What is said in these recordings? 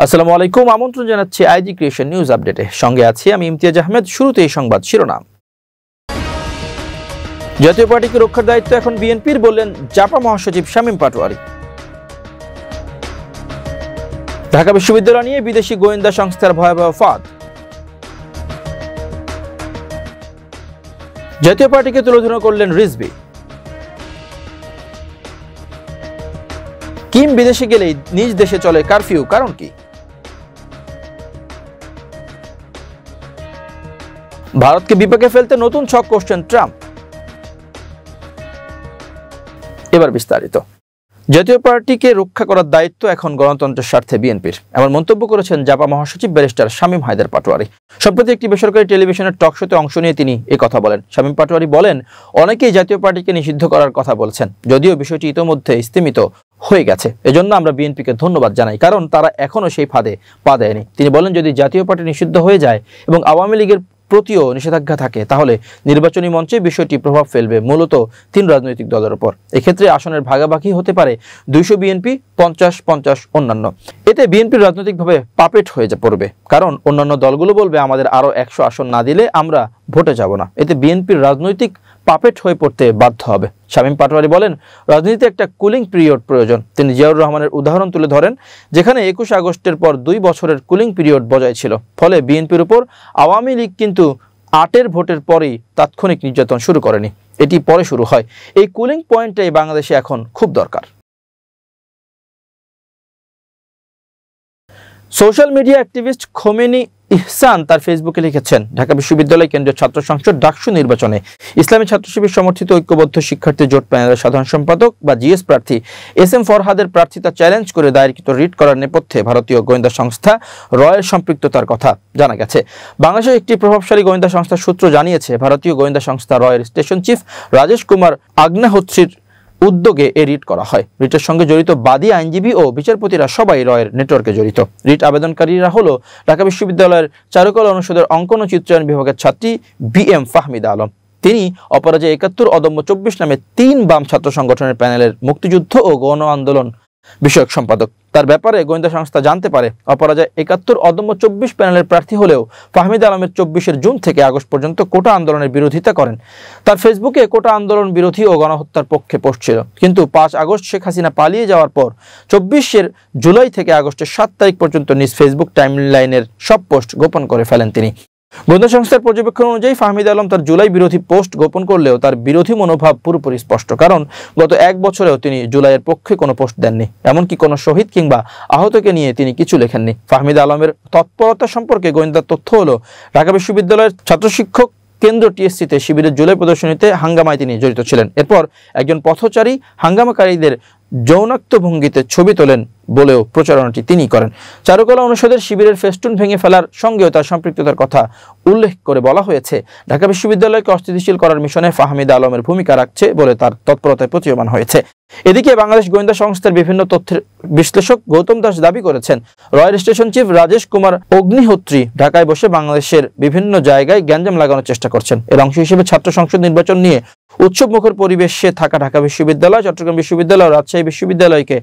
আসসালামু আলাইকুম, আমন্ত্রণ জানাচ্ছি আইজি ক্রিয়েশন নিউজ আপডেটে। সঙ্গে আছি আমি ইমতিয়াজ আহমেদ। শুরুতে এই সংবাদ শিরোনাম। জাতীয় পার্টিকে রক্ষার দায়িত্ব এখন বিএনপির, বললেন জাপা মহাসচিব শামীম পাটোয়ারী। ঢাকা বিশ্ববিদ্যালয় নিয়ে বিদেশি গোয়েন্দা সংস্থার ভয়াবহ ফাঁদ। জাতীয় পার্টিকে তুলোধনা করলেন রিজভী। কিম বিদেশে গেলেই নিজ দেশে চলে কারফিউ, কারণ কি? ভারতকে বিপাকে ফেলতে নতুন ছক কষছেন ট্রাম্প। এবার বিস্তারিত। জাতীয় পার্টিকে রক্ষা করার দায়িত্ব এখন গণতন্ত্রের স্বার্থে বিএনপির, এমন মন্তব্য করেছেন জাপা মহাসচিব ব্যারিস্টার শামীম হায়দার পাটোয়ারী। সম্প্রতি একটি বেসরকারি টেলিভিশনের টক শোতে অংশ নিয়ে তিনি কথা বলেন। শামীম পাটোয়ারী বলেন, অনেকেই জাতীয় পার্টিকে নিষিদ্ধ করার কথা বলছেন, যদিও বিষয়টি ইতোমধ্যে স্থিমিত হয়ে গেছে। এজন্য আমরা বিএনপিকে ধন্যবাদ জানাই, কারণ তারা এখনো সেই ফাঁদে পা দেয়নি। তিনি বলেন, যদি জাতীয় পার্টি নিষিদ্ধ হয়ে যায় এবং আওয়ামী লীগের প্রতিও নিষেধাজ্ঞা থাকে, তাহলে নির্বাচনী মঞ্চে বিষয়টি প্রভাব ফেলবে মূলত তিন রাজনৈতিক দলের উপর। এক্ষেত্রে আসনের ভাগাভাগি হতে পারে 200 বিএনপি, 50-50 অন্যান্য। এতে বিএনপির রাজনৈতিকভাবে পাপেট হয়ে পড়বে, কারণ অন্যান্য দলগুলো বলবে আমাদের আরো 100 আসন না দিলে আমরা ভোটে যাব না। এতে বিএনপির রাজনৈতিক পাপেট হয়ে পড়তে বাধ্য হবে। শামীম পাটোয়ারী বলেন, রাজনীতিতে একটা কুলিং পিরিয়ড প্রয়োজন। তিনি জিয়াউর রহমানের উদাহরণ তুলে ধরেন, যেখানে 21 আগস্টের পর 2 বছরের কুলিং পিরিয়ড বজায় ছিল। ফলে বিএনপির উপর আওয়ামী লীগ কিন্তু 8-এর ভোটের পরেই তাৎক্ষণিক নির্যাতন শুরু করেনি, এটি পরে শুরু হয়। এই কুলিং পয়েন্টটাই বাংলাদেশে এখন খুব দরকার। সোশ্যাল মিডিয়া অ্যাক্টিভিস্ট খোমেনি ইহসান তার ফেসবুকে লিখেছেন, ঢাকা বিশ্ববিদ্যালয় কেন্দ্রীয় ছাত্র সংসদ ডাকসু নির্বাচনে ইসলামী ছাত্রশিবির সমর্থিত ঐক্যবদ্ধ শিক্ষার্থী জোট প্যানেলের সাধারণ সম্পাদক বা জিএস প্রার্থী SM ফরহাদের প্রার্থিতা চ্যালেঞ্জ করে দায়েরকৃত রিট করার নেপথ্যে ভারতীয় গোয়েন্দা সংস্থা রয়ের সম্পৃক্ততার কথা জানা গেছে। বাংলাদেশের একটি প্রভাবশালী গোয়েন্দা সংস্থার সূত্র জানিয়েছে, ভারতীয় গোয়েন্দা সংস্থা রয়ের স্টেশন চিফ রাজেশ কুমার আগ্নেহোত্রীর উদ্যোগে এ রিট করা হয়। রিটের সঙ্গে জড়িত বাদী, আইনজীবী ও বিচারপতিরা সবাই রয়ের নেটওয়ার্কে জড়িত। রিট আবেদনকারীরা হলো ঢাকা বিশ্ববিদ্যালয়ের চারুকলা অনুষদের অঙ্কন ও চিত্রায়ন বিভাগের ছাত্রী BM ফাহমিদা আলম। তিনি অপরাজয় 71, অদম্য 24 নামে 3 বাম ছাত্র সংগঠনের প্যানেলের মুক্তিযুদ্ধ ও গণ আন্দোলন বিষয়ক সম্পাদক। তার ব্যাপারে গোয়েন্দা সংস্থা জানতে পারে, অপরাজয় 71, অদম্য 24 প্যানেলের প্রার্থী হলেও ফাহমিদা আলমের 24 জুন থেকে আগস্ট পর্যন্ত কোটা আন্দোলনের বিরোধিতা করেন। তার ফেসবুকে কোটা আন্দোলন বিরোধী ও গণহত্যার পক্ষে পোস্ট ছিল, কিন্তু 5 আগস্ট শেখ হাসিনা পালিয়ে যাওয়ার পর 24 জুলাই থেকে আগস্টের 7 তারিখ পর্যন্ত নিজ ফেসবুক টাইমলাইনের সব পোস্ট গোপন করে ফেলেন তিনি। গোয়েন্দা সংস্থার পর্যবেক্ষণ অনুযায়ী ফাহমিদা আলম তার জুলাই বিরোধী পোস্ট গোপন করলেও তার বিরোধী মনোভাব পুরোপুরি স্পষ্ট, কারণ গত 1 বছরেও তিনি জুলাইয়ের পক্ষে কোনো পোস্ট দেননি। এমনকি কোনো শহীদ কিংবা আহতকে নিয়ে তিনি কিছু লেখেননি। ফাহমিদা আলমের তৎপরতা সম্পর্কে গোয়েন্দা তথ্য হলো, ঢাকা বিশ্ববিদ্যালয়ের ছাত্র শিক্ষক কেন্দ্র TSC-তে শিবিরের জুলাই প্রদর্শনীতে হাঙ্গামায় তিনি জড়িত ছিলেন। এরপর একজন পথচারী হাঙ্গামাকারীদের যৌনাক্ত ভঙ্গিতে ছবি তোলেন বলেও প্রচারণাটি তিনি করেন। চারুকলা অনুষদের শিবিরের ফেস্টুন ভেঙে ফেলার সঙ্গেও তার সম্পৃক্ততার কথা উল্লেখ করে বলা হয়েছে, ঢাকা বিশ্ববিদ্যালয়কে অস্থিতিশীল করার মিশনে ফাহমিদা আলমের ভূমিকা রাখছে বলে তার তৎপরতায় প্রতীয়মান হয়েছে। এদিকে বাংলাদেশ গোয়েন্দা সংস্থার বিভিন্ন তথ্যের বিশ্লেষক গৌতম দাস দাবি করেছেন, royal station chief Rajesh Kumar Agnihotri ঢাকায় বসে বাংলাদেশের বিভিন্ন জায়গায় গ্যাঞ্জাম লাগানোর চেষ্টা করছেন। এর অংশ হিসেবে ছাত্র সংসদ নির্বাচন নিয়ে উৎসবমুখর পরিবেশে থাকা ঢাকা বিশ্ববিদ্যালয়, চট্টগ্রাম বিশ্ববিদ্যালয় ও রাজশাহী বিশ্ববিদ্যালয়কে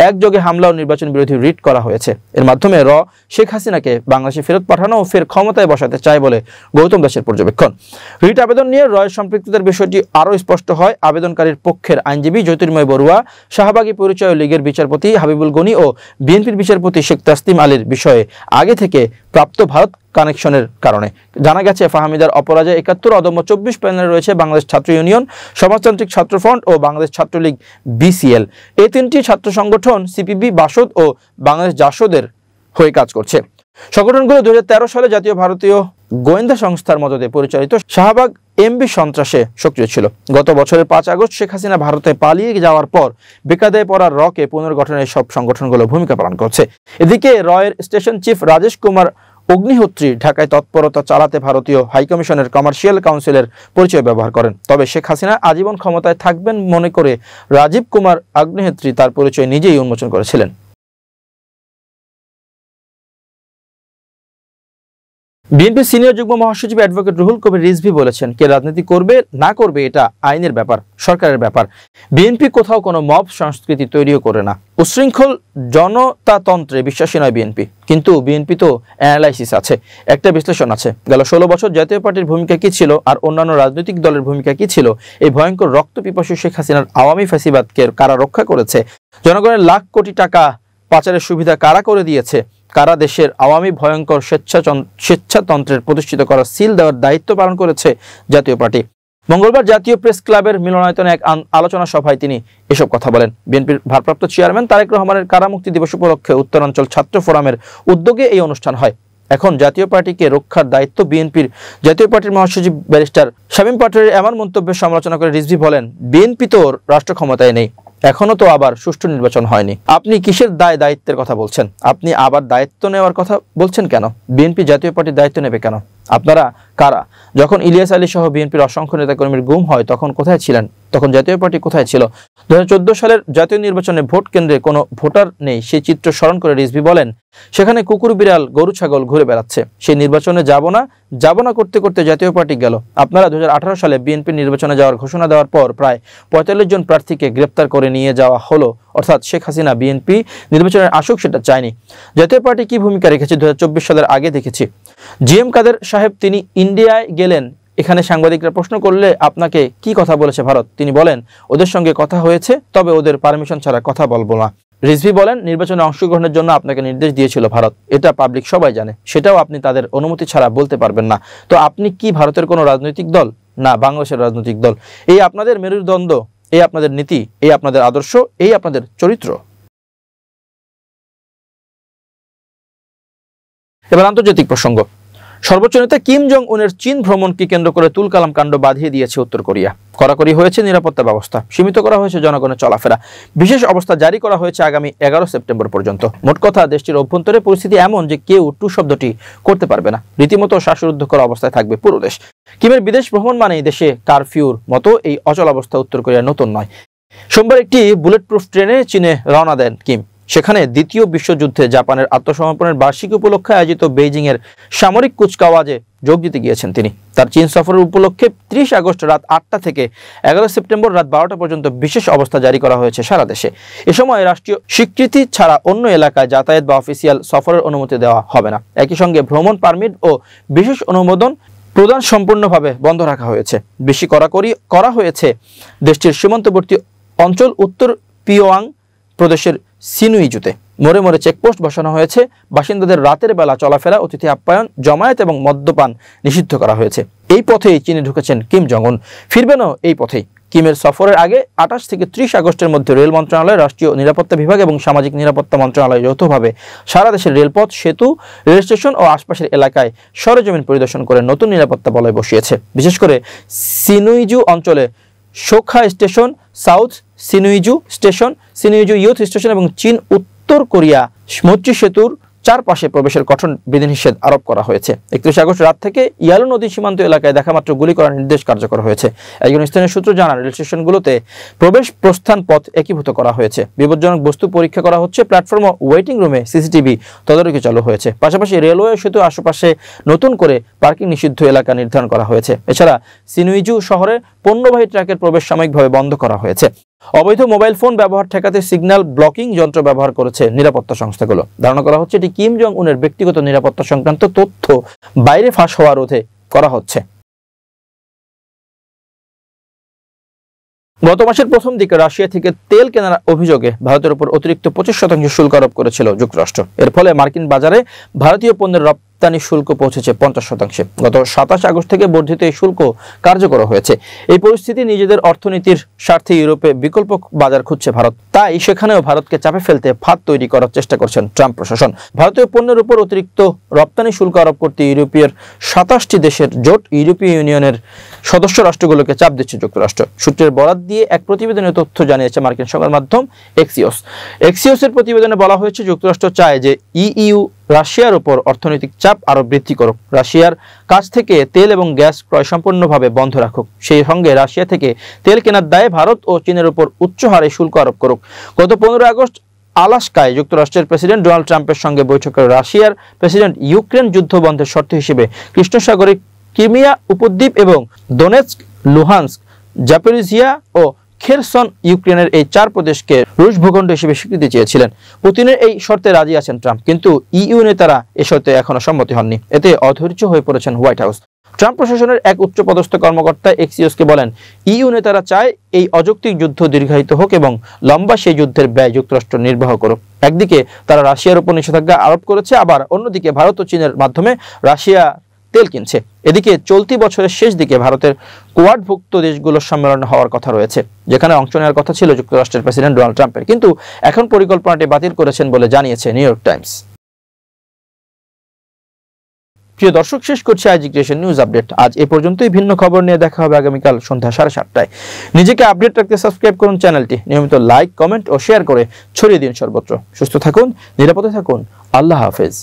একযোগে হামলা ও নির্বাচন বিরোধী রিট করা হয়েছে। এর মাধ্যমে শেখ হাসিনাকে বাংলাদেশে ফেরত পাঠানো ও ফের ক্ষমতায় বসাতে চায় বলে গৌতম দাসের পর্যবেক্ষণ। রিট আবেদন নিয়ে রয়ের সম্পৃক্ততার বিষয়টি আরও স্পষ্ট হয় আবেদনকারীর পক্ষের আইনজীবী জ্যোতির্ময় বড়ুয়া, শাহবাগী পরিচয় লীগের বিচারপতি হাবিবুল গনি ও বিএনপির বিচারপতি শেখ তাসলিম আলীর বিষয়ে আগে থেকে প্রাপ্ত ভারত কানেকশনের কারণে। জানা গেছে, ফাহমিদার অপরাজয় 71, অদম্য 24 প্যানেলে রয়েছে বাংলাদেশ ছাত্র ইউনিয়ন, সমাজতান্ত্রিক ছাত্র ফ্রন্ট ও বাংলাদেশ ছাত্রলীগ BCL। এই 3টি ছাত্র সংগঠন CPB, বাসদ ও বাংলাদেশ জাসদের হয়ে কাজ করছে। সংগঠনগুলো 2013 সালে জাতীয় ভারতীয় গোয়েন্দা সংস্থার মদদে পরিচালিত শাহবাগ MB সন্ত্রাসে সক্রিয় ছিল। গত বছরের 5 আগস্ট শেখ হাসিনা ভারতে পালিয়ে যাওয়ার পর বেকায়দায় পড়া রকে পুনর্গঠনের সব সংগঠনগুলো ভূমিকা পালন করছে। এদিকে রয়ের স্টেশন চিফ রাজেশ কুমার অগ্নিহোত্রী ঢাকায় তৎপরতা চালাতে ভারতীয় হাইকমিশনের কমার্শিয়াল কাউন্সিলের পরিচয় ব্যবহার করেন। তবে শেখ হাসিনা আজীবন ক্ষমতায় থাকবেন মনে করে রাজীব কুমার অগ্নিহোত্রী তার পরিচয় নিজেই উন্মোচন করেছিলেন। বিএনপি সিনিয়র যুগ্ম মহাসচিব অ্যাডভোকেট রুহুল কবির রিজভী বলেছেন, কে রাজনীতি করবে না করবে এটা আইনের ব্যাপার, সরকারের ব্যাপার। বিএনপি কোথাও কোনো মব সংস্কৃতি তৈরিও করে না। উশৃঙ্খল জনতাতন্ত্রে বিশ্বাসী নয় বিএনপি, কিন্তু বিএনপি তো অ্যানালাইসিস আছে, একটা বিশ্লেষণ আছে। গেল 16 বছর জাতীয় পার্টির ভূমিকা কি ছিল আর অন্যান্য রাজনৈতিক দলের ভূমিকা কি ছিল, এই ভয়ঙ্কর রক্তপিপাসু শেখ হাসিনার আওয়ামী ফ্যাসিবাদকে কারা রক্ষা করেছে, জনগণের লাখ কোটি টাকা পাচারের সুবিধা কারা করে দিয়েছে, কারা দেশের আওয়ামী ভয়ঙ্কর স্বেচ্ছাতন্ত্রের প্রতিষ্ঠিত করার সিল দেওয়ার দায়িত্ব পালন করেছে জাতীয় পার্টি। মঙ্গলবার জাতীয় প্রেস ক্লাবের মিলনায়তনে এক আলোচনা সভায় তিনি এসব কথা বলেন। বিএনপির ভারপ্রাপ্ত চেয়ারম্যান তারেক রহমানের কারামুক্তি দিবস উপলক্ষে উত্তরাঞ্চল ছাত্র ফোরামের উদ্যোগে এই অনুষ্ঠান হয়। এখন জাতীয় পার্টিকে রক্ষার দায়িত্ব বিএনপির। জাতীয় পার্টির মহাসচিব ব্যারিস্টার শামীম পাটোয়ারির এমন মন্তব্যের সমালোচনা করে রিজভী বলেন, বিএনপি তো রাষ্ট্র ক্ষমতায় নেই, এখনো তো আবার সুষ্ঠু নির্বাচন হয়নি, আপনি কিসের দায়িত্বের কথা বলছেন? আপনি আবার দায়িত্ব নেওয়ার কথা বলছেন কেন? বিএনপি জাতীয় পার্টির দায়িত্ব নেবে কেন? আপনারা কারা? যখন ইলিয়াস আলী সহ বিএনপির অসংখ্য নেতাকর্মীর গুম হয় তখন কোথায় ছিলেন? তখন জাতীয় পার্টি কোথায় ছিল? 2014 সালের জাতীয় নির্বাচনে ভোট কেন্দ্রে কোনো ভোটার নেই, সেই চিত্র স্মরণ করে রিজভী বলেন, সেখানে কুকুর বিড়াল গরু ছাগল ঘুরে বেড়াচ্ছে। সেই নির্বাচনে যাব না করতে করতে জাতীয় পার্টি গেল। আপনারা 2018 সালে বিএনপি নির্বাচনে যাওয়ার ঘোষণা দেওয়ার পর প্রায় 45 জন প্রার্থীকে গ্রেপ্তার করে নিয়ে যাওয়া হলো, অর্থাৎ শেখ হাসিনা বিএনপি নির্বাচনের আসুক সেটা চায়নি। জাতীয় পার্টি কি ভূমিকা রেখেছে 2024 সালের আগে দেখেছি। জিএম কাদের সাহেব তিনি ইন্ডিয়ায় গেলেন, এখানে সাংবাদিকরা প্রশ্ন করলে আপনাকে কি কথা বলেছে ভারত, তিনি বলেন ওদের সঙ্গে কথা হয়েছে, তবে ওদের পারমিশন ছাড়া কথা বলবো না। রিজভী বলেন, নির্বাচনে অংশগ্রহণের জন্য আপনাকে নির্দেশ দিয়েছিল ভারত, এটা পাবলিক সবাই জানে, সেটাও আপনি তাদের অনুমতি ছাড়া বলতে পারবেন না। তো আপনি কি ভারতের কোনো রাজনৈতিক দল? না, বাংলাদেশের রাজনৈতিক দল। এই আপনাদের মেরুদণ্ড, এই আপনাদের নীতি, এই আপনাদের আদর্শ, এই আপনাদের চরিত্র। এবার আন্তর্জাতিক প্রসঙ্গ। সর্বোচ্চ নেতা কিম জং উনের চীন ভ্রমণকে কেন্দ্র করে তুলকালাম কাণ্ড বাঁধিয়ে দিয়েছে উত্তর কোরিয়া। কড়াকড়ি হয়েছে নিরাপত্তা ব্যবস্থা, সীমিত করা হয়েছে জনগণের চলাফেরা, বিশেষ অবস্থা জারি করা হয়েছে আগামী 11 সেপ্টেম্বর পর্যন্ত। মোট কথা, দেশটির অভ্যন্তরে পরিস্থিতি এমন যে কেউ টু শব্দটি করতে পারবে না, রীতিমতো শ্বাসরুদ্ধ করা অবস্থায় থাকবে পুরো দেশ। কিমের বিদেশ ভ্রমণ মানেই দেশে কারফিউর মতো এই অচল অবস্থা উত্তর কোরিয়া নতুন নয়। সোমবার একটি বুলেট প্রুফ ট্রেনে চীনে রওনা দেন কিম। সেখানে দ্বিতীয় বিশ্বযুদ্ধে জাপানের আত্মসমর্পণের বার্ষিকী উপলক্ষে আয়োজিত বেইজিং এর সামরিক কুচকাওয়াজে যোগ দিতে গিয়েছেন তিনি। তার চীন সফরের উপলক্ষে 30 আগস্ট রাত 8টা থেকে 11 সেপ্টেম্বর রাত 12টা পর্যন্ত বিশেষ অবস্থা জারি করা হয়েছে সারা দেশে। এ সময় রাষ্ট্রীয় স্বীকৃতি ছাড়া অন্য এলাকায় যাতায়াত বা অফিসিয়াল সফরের অনুমতি দেওয়া হবে না। একই সঙ্গে ভ্রমণ পারমিট ও বিশেষ অনুমোদন প্রদান সম্পূর্ণভাবে বন্ধ রাখা হয়েছে। বেশি কড়াকড়ি করা হয়েছে দেশটির সীমান্তবর্তী অঞ্চল উত্তর পিওয়াং প্রদেশের সিনুইজুতে। মোড়ে মোড়ে চেকপোস্ট বসানো হয়েছে। বাসিন্দাদের রাতের বেলা চলাফেরা, অতিথি আপ্যায়ন, জমায়েত এবং মদ্যপান নিষিদ্ধ করা হয়েছে। এই পথেই চীনে ঢুকেছেন কিম জং উন, ফিরবেনও এই পথেই। কিমের সফরের আগে 28 থেকে 30 আগস্টের মধ্যে রেল মন্ত্রণালয়, রাষ্ট্রীয় নিরাপত্তা বিভাগ এবং সামাজিক নিরাপত্তা মন্ত্রণালয় যৌথভাবে সারা দেশের রেলপথ, সেতু, রেল স্টেশন ও আশপাশের এলাকায় সরেজমিন পরিদর্শন করে নতুন নিরাপত্তা বলয় বসিয়েছে। বিশেষ করে সিনুইজু অঞ্চলে Sokha station, south Sinuiju station, Sinuiju youth station এবং চীন উত্তর কোরিয়া মৈত্রী সেতুর চারপাশে প্রবেশের কঠোর বিধিনিষেধ আরোপ করা হয়েছে। 31 আগস্ট রাত থেকে ইয়ালু নদী সীমান্ত এলাকায় দেখামাত্র গুলি করার নির্দেশ কার্যকর হয়েছে। একজন স্থানীয় সূত্র জানান, রেল স্টেশনগুলোতে প্রবেশ প্রস্থান পথ একীভূত করা হয়েছে। বিপজ্জনক বস্তু পরীক্ষা করা হচ্ছে। প্ল্যাটফর্ম ও ওয়েটিং রুমে সিসিটিভি তদারকি চালু হয়েছে। পাশাপাশি রেলওয়ে সেতু আশেপাশে নতুন করে পার্কিং নিষিদ্ধ এলাকা নির্ধারণ করা হয়েছে। এছাড়া সিনুইজু শহরে পণ্যবাহী ট্রাকের প্রবেশ সাময়িকভাবে বন্ধ করা হয়েছে। অবৈধ মোবাইল ফোন ব্যবহার ঠেকাতে সিগন্যাল ব্লকিং যন্ত্র ব্যবহার করেছে নিরাপত্তা সংস্থাগুলো। ধারণা করা হচ্ছে এটি কিম জং উনের ব্যক্তিগত নিরাপত্তা সংক্রান্ত তথ্য বাইরে ফাঁস হওয়া রোধে করা হচ্ছে। গত মাসের প্রথম দিকে রাশিয়া থেকে তেল কেনার অভিযোগে ভারতের উপর অতিরিক্ত 25% শুল্ক আরোপ করেছিল যুক্তরাষ্ট্র। এর ফলে মার্কিন বাজারে ভারতীয় পণ্যের রপ্তানি শুল্ক পৌঁছেছে 50%। গত 27 আগস্ট থেকে বর্ধিত এই শুল্ক কার্যকর হয়েছে। এই পরিস্থিতি নিজেদের অর্থনীতির স্বার্থে ইউরোপে বিকল্প বাজার খুঁজছে ভারত। তাই সেখানেও ভারতকে চাপে ফেলতে ফাঁদ তৈরি করার চেষ্টা করছেন ট্রাম্প প্রশাসন। ভারতীয় পণ্যের উপর অতিরিক্ত রপ্তানি শুল্ক আরোপ করতে ইউরোপীয় 27টি দেশের জোট ইউরোপীয় ইউনিয়নের সদস্য রাষ্ট্রগুলোকে চাপ দিচ্ছে যুক্তরাষ্ট্র। সূত্রের বরাত দিয়ে এক প্রতিবেদনে তথ্য জানিয়েছে মার্কিন সংবাদ মাধ্যম এক্সিওস। এক্সিওসের প্রতিবেদনে বলা হয়েছে, যুক্তরাষ্ট্র চায় যে ইইউ রাশিয়ার উপর অর্থনৈতিক চাপ আরো বৃদ্ধি করুক, রাশিয়ার কাছ থেকে তেল এবং গ্যাস ক্রয় সম্পূর্ণভাবে বন্ধ রাখুক, সেই সঙ্গে রাশিয়া থেকে তেল কেনার দায়ে ভারত ও চীনের উপর উচ্চ হারে শুল্ক আরোপ করুক। গত 15 আগস্ট আলাস্কায় যুক্তরাষ্ট্রের প্রেসিডেন্ট ডোনাল্ড ট্রাম্পের সঙ্গে বৈঠক করে রাশিয়ার প্রেসিডেন্ট ইউক্রেন যুদ্ধ বন্ধের শর্ত হিসেবে কৃষ্ণ সাগরে ক্রিমিয়া উপদ্বীপ এবং দোনেৎস্ক, লুহান্স্ক, জাপোরিজিয়া ও খেরসন ইউক্রেনের এই 4 প্রদেশকে রুশ ভূখণ্ড হিসেবে স্বীকৃতি চেয়েছিলেন। পুতিনের এই শর্তে রাজি আছেন ট্রাম্প, কিন্তু ইইউ নেতারা এ শর্তে এখনো সম্মতি হননি। এতে অধৈর্য হয়ে পড়েছেন হোয়াইট হাউস। ট্রাম্প প্রশাসনের এক উচ্চপদস্থ কর্মকর্তা এক্সিওসকে বলেন, ইইউ নেতারা চায় এই অযৌক্তিক যুদ্ধ দীর্ঘায়িত হোক এবং লম্বা সেই যুদ্ধের ব্যয় যুক্তরাষ্ট্র নির্বাহ করুক। একদিকে তারা রাশিয়ার উপর নিষেধাজ্ঞা আরোপ করেছে, আবার অন্যদিকে ভারত ও চীনের মাধ্যমে রাশিয়া তেল কিনছে। এদিকে চলতি বছরের শেষ দিকে ভারতের কোয়াডভুক্ত দেশগুলোর সম্মেলন হওয়ার কথা রয়েছে, যেখানে অংশ নেওয়ার কথা ছিল যুক্তরাষ্ট্রের প্রেসিডেন্ট ডোনাল্ড ট্রাম্পের, কিন্তু এখন পরিকল্পনাটি বাতিল করেছেন বলে জানিয়েছে নিউ ইয়র্ক টাইমস। প্রিয় দর্শক, শেষ করছি আইজি ক্রিয়েশন নিউজ আপডেট। আজ এ পর্যন্তই। ভিন্ন খবর নিয়ে দেখা হবে আগামীকাল সন্ধ্যা 7:30টায়। নিজেকে আপডেট রাখতে সাবস্ক্রাইব করুন চ্যানেলটি, নিয়মিত লাইক, কমেন্ট ও শেয়ার করে ছড়িয়ে দিন সর্বত্র। সুস্থ থাকুন, নিরাপদে থাকুন। আল্লাহ হাফেজ।